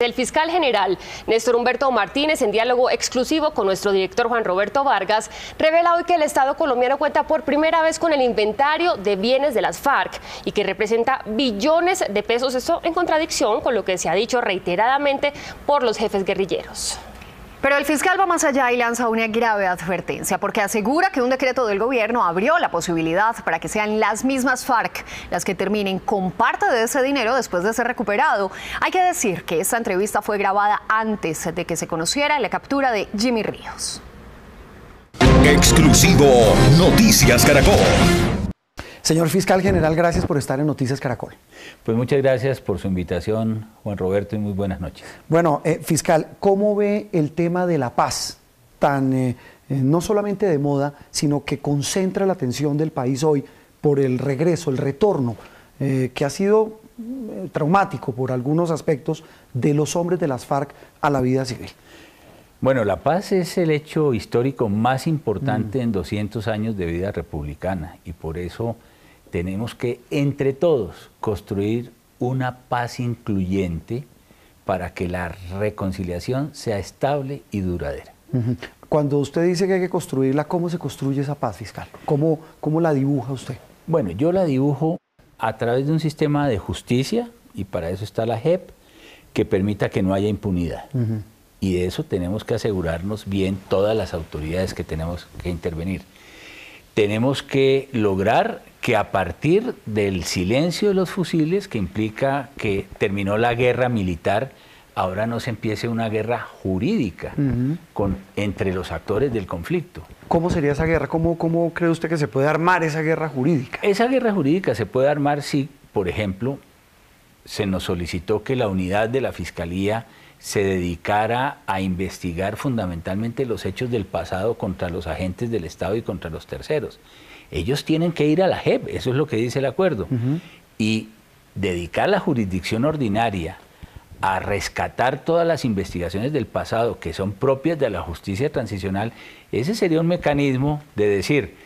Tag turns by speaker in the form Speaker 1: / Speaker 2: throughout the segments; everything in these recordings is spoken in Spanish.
Speaker 1: El fiscal general Néstor Humberto Martínez, en diálogo exclusivo con nuestro director Juan Roberto Vargas, revela hoy que el Estado colombiano cuenta por primera vez con el inventario de bienes de las FARC y que representa billones de pesos, esto en contradicción con lo que se ha dicho reiteradamente por los jefes guerrilleros.
Speaker 2: Pero el fiscal va más allá y lanza una grave advertencia porque asegura que un decreto del gobierno abrió la posibilidad para que sean las mismas FARC las que terminen con parte de ese dinero después de ser recuperado. Hay que decir que esta entrevista fue grabada antes de que se conociera la captura de Jimmy Ríos.
Speaker 3: Exclusivo Noticias Caracol.
Speaker 4: Señor fiscal general, gracias por estar en Noticias Caracol.
Speaker 5: Pues muchas gracias por su invitación, Juan Roberto, y muy buenas noches.
Speaker 4: Bueno, fiscal, ¿cómo ve el tema de la paz, tan no solamente de moda, sino que concentra la atención del país hoy por el regreso, el retorno, que ha sido traumático por algunos aspectos de los hombres de las FARC a la vida civil?
Speaker 5: Bueno, la paz es el hecho histórico más importante en 200 años de vida republicana y por eso tenemos que, entre todos, construir una paz incluyente para que la reconciliación sea estable y duradera.
Speaker 4: Cuando usted dice que hay que construirla, ¿cómo se construye esa paz, fiscal? ¿Cómo la dibuja usted?
Speaker 5: Bueno, yo la dibujo a través de un sistema de justicia, y para eso está la JEP, que permita que no haya impunidad. Y de eso tenemos que asegurarnos bien todas las autoridades que tenemos que intervenir. Tenemos que lograr que a partir del silencio de los fusiles, que implica que terminó la guerra militar, ahora no se empiece una guerra jurídica entre los actores del conflicto.
Speaker 4: ¿Cómo sería esa guerra? ¿Cómo cree usted que se puede armar esa guerra jurídica?
Speaker 5: Esa guerra jurídica se puede armar si, por ejemplo, se nos solicitó que la unidad de la Fiscalía se dedicara a investigar fundamentalmente los hechos del pasado contra los agentes del Estado y contra los terceros. Ellos tienen que ir a la JEP, eso es lo que dice el acuerdo, y dedicar la jurisdicción ordinaria a rescatar todas las investigaciones del pasado que son propias de la justicia transicional. Ese sería un mecanismo de decir,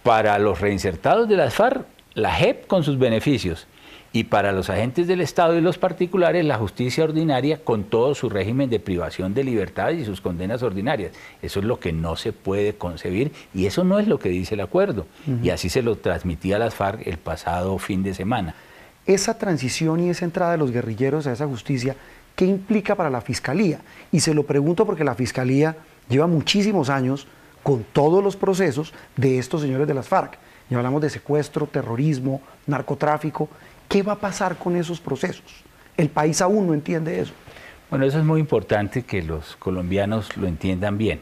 Speaker 5: para los reinsertados de las FARC, la JEP con sus beneficios, y para los agentes del Estado y los particulares, la justicia ordinaria con todo su régimen de privación de libertad y sus condenas ordinarias. Eso es lo que no se puede concebir y eso no es lo que dice el acuerdo. Y así se lo transmitía a las FARC el pasado fin de semana.
Speaker 4: Esa transición y esa entrada de los guerrilleros a esa justicia, ¿qué implica para la Fiscalía? Y se lo pregunto porque la Fiscalía lleva muchísimos años con todos los procesos de estos señores de las FARC. Ya hablamos de secuestro, terrorismo, narcotráfico. ¿Qué va a pasar con esos procesos? El país aún no entiende eso.
Speaker 5: Bueno, eso es muy importante que los colombianos lo entiendan bien.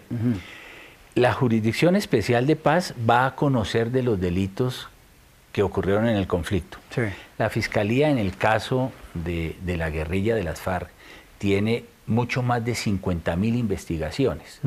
Speaker 5: La Jurisdicción Especial de Paz va a conocer de los delitos que ocurrieron en el conflicto.
Speaker 4: Sí.
Speaker 5: La Fiscalía, en el caso de la guerrilla de las FARC, tiene mucho más de 50.000 investigaciones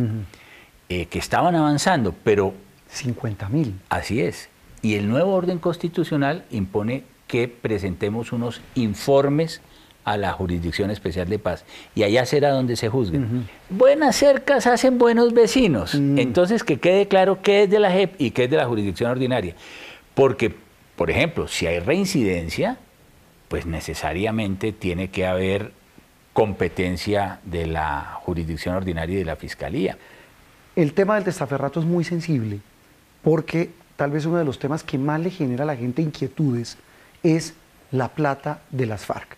Speaker 5: que estaban avanzando, pero...
Speaker 4: 50.000.
Speaker 5: Así es. Y el nuevo orden constitucional impone que presentemos unos informes a la Jurisdicción Especial de Paz y allá será donde se juzguen. Buenas cercas hacen buenos vecinos, entonces que quede claro qué es de la JEP y qué es de la Jurisdicción Ordinaria, porque, por ejemplo, si hay reincidencia, pues necesariamente tiene que haber competencia de la Jurisdicción Ordinaria y de la Fiscalía.
Speaker 4: El tema del testaferrato es muy sensible porque tal vez uno de los temas que más le genera a la gente inquietudes es la plata de las FARC.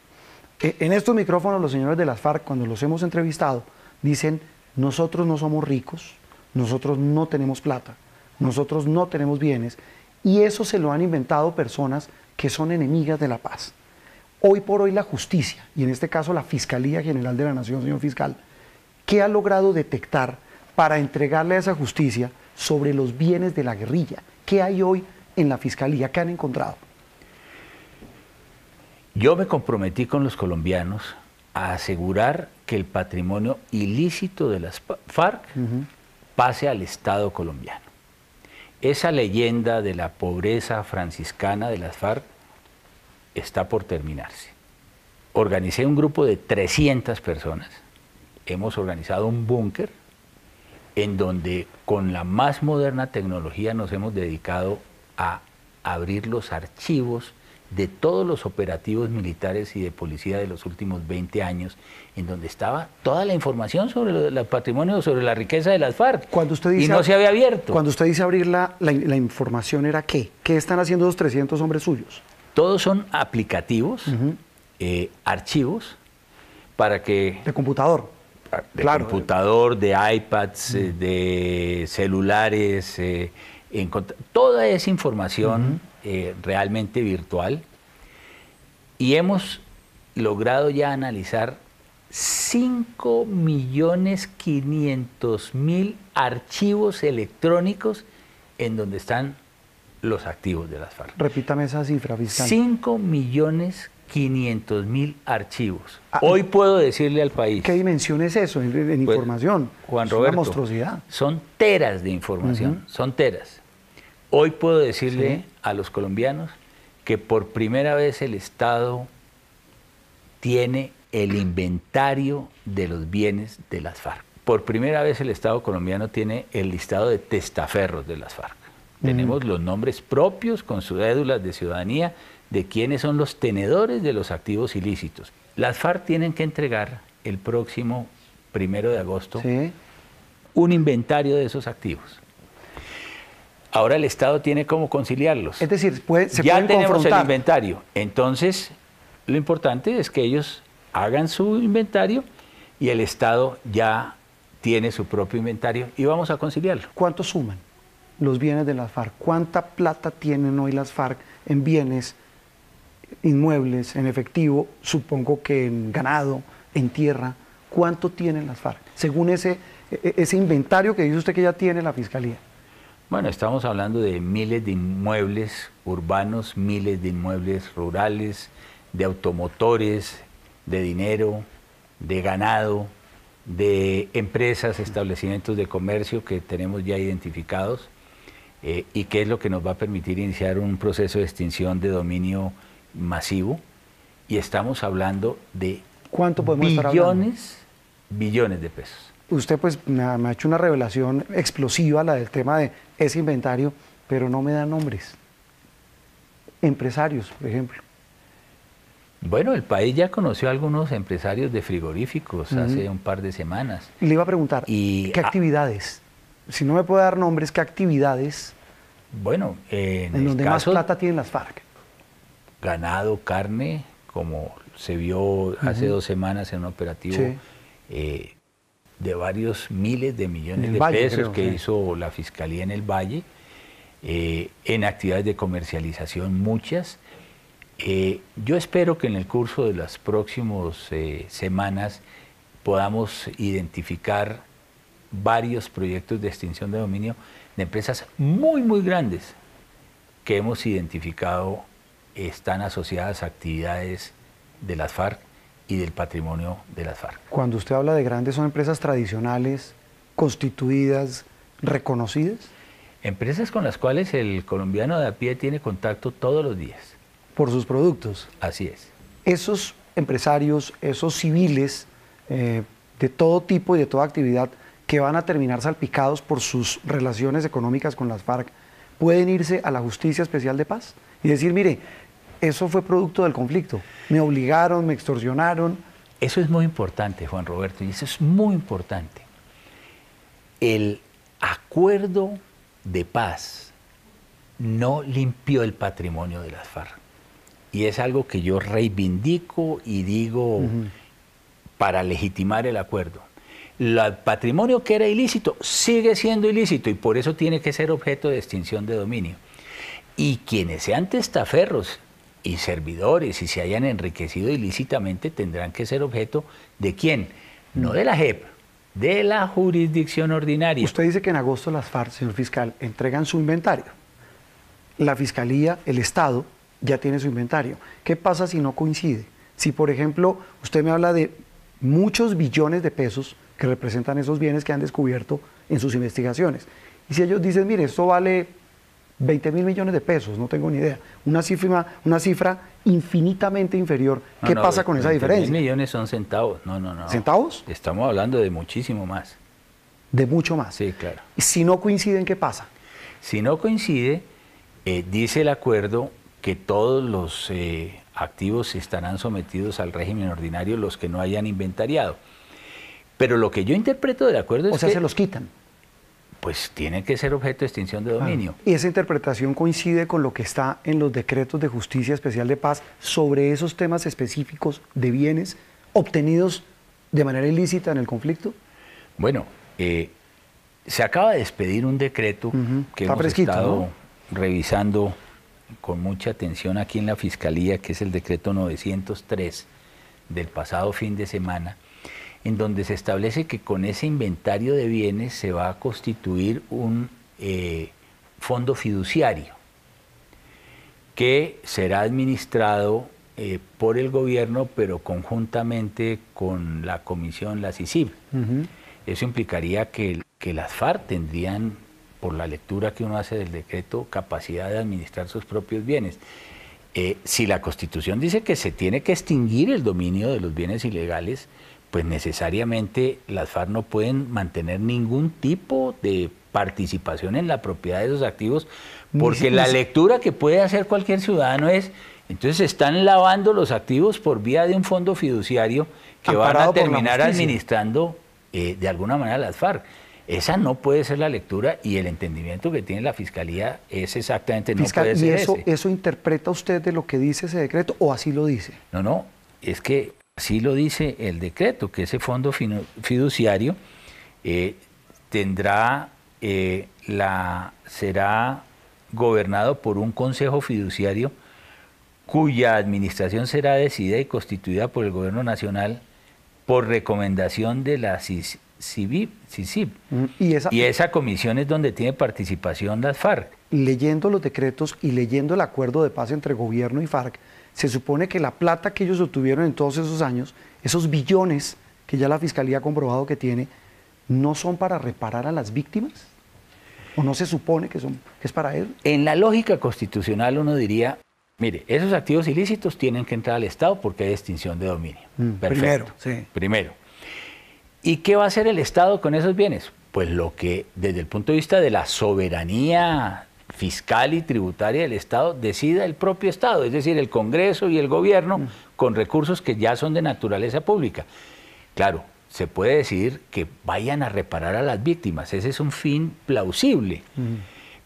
Speaker 4: En estos micrófonos los señores de las FARC, cuando los hemos entrevistado, dicen, nosotros no somos ricos, nosotros no tenemos plata, nosotros no tenemos bienes, y eso se lo han inventado personas que son enemigas de la paz. Hoy por hoy la justicia, y en este caso la Fiscalía General de la Nación, señor fiscal, ¿qué ha logrado detectar para entregarle a esa justicia sobre los bienes de la guerrilla? ¿Qué hay hoy en la Fiscalía? ¿Qué han encontrado?
Speaker 5: Yo me comprometí con los colombianos a asegurar que el patrimonio ilícito de las FARC pase al Estado colombiano. Esa leyenda de la pobreza franciscana de las FARC está por terminarse. Organicé un grupo de 300 personas, hemos organizado un búnker en donde con la más moderna tecnología nos hemos dedicado a abrir los archivos de todos los operativos militares y de policía de los últimos 20 años, en donde estaba toda la información sobre el patrimonio, sobre la riqueza de las FARC.
Speaker 4: Cuando usted dice,
Speaker 5: y no se había abierto.
Speaker 4: Cuando usted dice abrir la información, ¿era qué? ¿Qué están haciendo los 300 hombres suyos?
Speaker 5: Todos son aplicativos, archivos, para que...
Speaker 4: De computador.
Speaker 5: De computador, de iPads, de celulares, toda esa información realmente virtual. Y hemos logrado ya analizar 5.500.000 archivos electrónicos en donde están los activos de las FARC.
Speaker 4: Repítame esa cifra, fiscal.
Speaker 5: 5.500.000 archivos. Hoy puedo decirle al país...
Speaker 4: ¿Qué dimensión es eso en información?
Speaker 5: Juan
Speaker 4: es
Speaker 5: Roberto,
Speaker 4: una monstruosidad.
Speaker 5: Son teras de información, son teras. Hoy puedo decirle a los colombianos que por primera vez el Estado tiene el inventario de los bienes de las FARC. Por primera vez el Estado colombiano tiene el listado de testaferros de las FARC. Tenemos los nombres propios con sus cédulas de ciudadanía de quiénes son los tenedores de los activos ilícitos. Las FARC tienen que entregar el próximo 1 de agosto un inventario de esos activos. Ahora el Estado tiene cómo conciliarlos.
Speaker 4: Es decir,
Speaker 5: ya tenemos el inventario. Entonces, lo importante es que ellos hagan su inventario y el Estado ya tiene su propio inventario y vamos a conciliarlo.
Speaker 4: ¿Cuánto suman los bienes de las FARC? ¿Cuánta plata tienen hoy las FARC en bienes inmuebles, en efectivo, supongo que en ganado, en tierra? ¿Cuánto tienen las FARC? Según ese inventario que dice usted que ya tiene la Fiscalía.
Speaker 5: Bueno, estamos hablando de miles de inmuebles urbanos, miles de inmuebles rurales, de automotores, de dinero, de ganado, de empresas, establecimientos de comercio que tenemos ya identificados y que es lo que nos va a permitir iniciar un proceso de extinción de dominio masivo. Y estamos hablando de
Speaker 4: ¿cuánto podemos estar hablando?
Speaker 5: Billones de pesos.
Speaker 4: Usted pues me ha hecho una revelación explosiva, la del tema de ese inventario, pero no me da nombres. Empresarios, por ejemplo.
Speaker 5: Bueno, el país ya conoció a algunos empresarios de frigoríficos hace un par de semanas.
Speaker 4: Y le iba a preguntar, ¿qué actividades? Si no me puede dar nombres, ¿qué actividades?
Speaker 5: Bueno,
Speaker 4: en donde más plata tienen las FARC.
Speaker 5: Ganado, carne, como se vio hace 2 semanas en un operativo de varios miles de millones de pesos que hizo la Fiscalía en el Valle, en actividades de comercialización muchas. Yo espero que en el curso de las próximas semanas podamos identificar varios proyectos de extinción de dominio de empresas muy, muy grandes que hemos identificado están asociadas a actividades de las FARC y del patrimonio de las FARC.
Speaker 4: Cuando usted habla de grandes, ¿son empresas tradicionales, constituidas, reconocidas?
Speaker 5: Empresas con las cuales el colombiano de a pie tiene contacto todos los días.
Speaker 4: Por sus productos.
Speaker 5: Así es.
Speaker 4: Esos empresarios, esos civiles de todo tipo y de toda actividad que van a terminar salpicados por sus relaciones económicas con las FARC, ¿pueden irse a la Justicia Especial de Paz y decir, mire, eso fue producto del conflicto, me obligaron, me extorsionaron?
Speaker 5: Eso es muy importante, Juan Roberto, y eso es muy importante. El acuerdo de paz no limpió el patrimonio de las FARC. Y es algo que yo reivindico y digo para legitimar el acuerdo. El patrimonio que era ilícito sigue siendo ilícito y por eso tiene que ser objeto de extinción de dominio. Y quienes sean testaferros y servidores y se hayan enriquecido ilícitamente tendrán que ser objeto ¿de quién? No de la JEP, de la jurisdicción ordinaria.
Speaker 4: Usted dice que en agosto las FARC, señor fiscal, entregan su inventario. La Fiscalía, el Estado, ya tiene su inventario. ¿Qué pasa si no coincide? Si, por ejemplo, usted me habla de muchos billones de pesos que representan esos bienes que han descubierto en sus investigaciones. Y si ellos dicen, mire, esto vale 20.000 millones de pesos, no tengo ni idea, una cifra infinitamente inferior, ¿qué pasa con esa diferencia?
Speaker 5: 20.000 millones son centavos, no.
Speaker 4: ¿Centavos?
Speaker 5: Estamos hablando de muchísimo más.
Speaker 4: De mucho más.
Speaker 5: Sí, claro.
Speaker 4: Y si no coinciden, ¿qué pasa?
Speaker 5: Si no coincide, dice el acuerdo que todos los activos estarán sometidos al régimen ordinario, los que no hayan inventariado. Pero lo que yo interpreto del acuerdo es que...
Speaker 4: O sea, se los quitan.
Speaker 5: Pues tiene que ser objeto de extinción de dominio.
Speaker 4: Y esa interpretación coincide con lo que está en los decretos de Justicia Especial de Paz sobre esos temas específicos de bienes obtenidos de manera ilícita en el conflicto.
Speaker 5: Bueno, se acaba de expedir un decreto que
Speaker 4: está
Speaker 5: hemos
Speaker 4: fresquito,
Speaker 5: estado
Speaker 4: ¿no?
Speaker 5: revisando con mucha atención aquí en la Fiscalía, que es el decreto 903 del pasado fin de semana, en donde se establece que con ese inventario de bienes se va a constituir un fondo fiduciario que será administrado por el gobierno, pero conjuntamente con la comisión, la CICIB. Eso implicaría que las FARC tendrían, por la lectura que uno hace del decreto, capacidad de administrar sus propios bienes. Si la Constitución dice que se tiene que extinguir el dominio de los bienes ilegales, pues necesariamente las FARC no pueden mantener ningún tipo de participación en la propiedad de esos activos, porque la lectura que puede hacer cualquier ciudadano es, entonces se están lavando los activos por vía de un fondo fiduciario que van a terminar administrando de alguna manera las FARC. Esa no puede ser la lectura, y el entendimiento que tiene la Fiscalía es exactamente no puede ser ese.
Speaker 4: ¿Eso interpreta usted de lo que dice ese decreto o así lo dice?
Speaker 5: No, es que así lo dice el decreto, que ese fondo fiduciario será gobernado por un consejo fiduciario cuya administración será decidida y constituida por el Gobierno Nacional por recomendación de la CICIB. Y esa comisión es donde tiene participación las FARC.
Speaker 4: Leyendo los decretos y leyendo el acuerdo de paz entre gobierno y FARC, se supone que la plata que ellos obtuvieron en todos esos años, esos billones que ya la Fiscalía ha comprobado que tiene, ¿no son para reparar a las víctimas? ¿O no se supone que es para eso?
Speaker 5: En la lógica constitucional uno diría, mire, esos activos ilícitos tienen que entrar al Estado porque hay extinción de dominio. Primero. ¿Y qué va a hacer el Estado con esos bienes? Pues lo que desde el punto de vista de la soberanía fiscal y tributaria del Estado decida el propio Estado, es decir, el Congreso y el Gobierno con recursos que ya son de naturaleza pública. Claro, se puede decidir que vayan a reparar a las víctimas, ese es un fin plausible,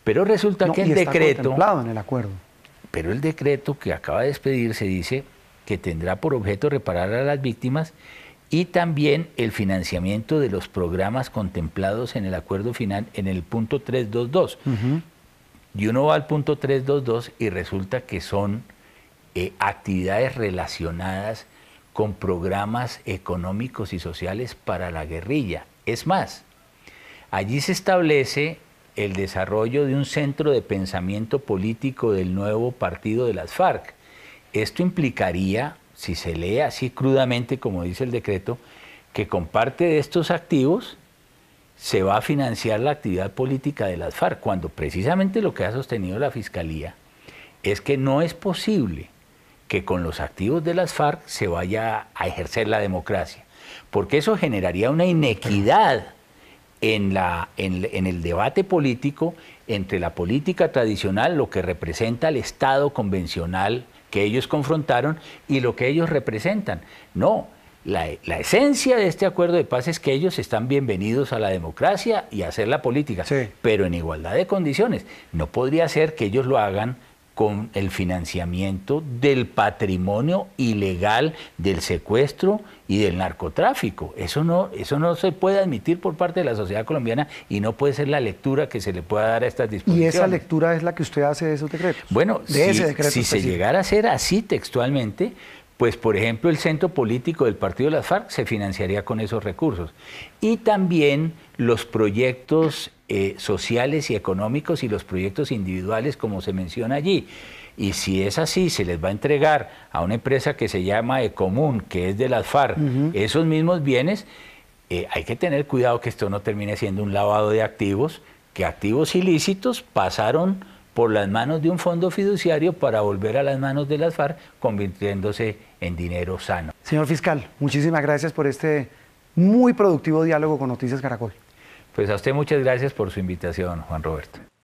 Speaker 5: pero resulta que el decreto...
Speaker 4: contemplado en el acuerdo.
Speaker 5: Pero el decreto que acaba de expedirse dice que tendrá por objeto reparar a las víctimas y también el financiamiento de los programas contemplados en el acuerdo final en el punto 322. Y uno va al punto 322 y resulta que son actividades relacionadas con programas económicos y sociales para la guerrilla. Es más, allí se establece el desarrollo de un centro de pensamiento político del nuevo partido de las FARC. Esto implicaría, si se lee así crudamente como dice el decreto, que con parte de estos activos se va a financiar la actividad política de las FARC, cuando precisamente lo que ha sostenido la Fiscalía es que no es posible que con los activos de las FARC se vaya a ejercer la democracia, porque eso generaría una inequidad en el debate político entre la política tradicional, lo que representa el Estado convencional que ellos confrontaron, y lo que ellos representan. No, la esencia de este acuerdo de paz es que ellos están bienvenidos a la democracia y a hacer la política, pero en igualdad de condiciones. No podría ser que ellos lo hagan con el financiamiento del patrimonio ilegal, del secuestro y del narcotráfico. Eso no se puede admitir por parte de la sociedad colombiana y no puede ser la lectura que se le pueda dar a estas disposiciones.
Speaker 4: ¿Y esa lectura es la que usted hace de esos decretos?
Speaker 5: Bueno, si se llegara a hacer así textualmente, pues por ejemplo el centro político del partido de las FARC se financiaría con esos recursos. Y también los proyectos sociales y económicos y los proyectos individuales como se menciona allí. Y si es así, se les va a entregar a una empresa que se llama Ecomún, que es de las FARC, esos mismos bienes, hay que tener cuidado que esto no termine siendo un lavado de activos, que activos ilícitos pasaron por las manos de un fondo fiduciario para volver a las manos de las FARC, convirtiéndose en dinero sano.
Speaker 4: Señor fiscal, muchísimas gracias por este muy productivo diálogo con Noticias Caracol.
Speaker 5: Pues a usted muchas gracias por su invitación, Juan Roberto.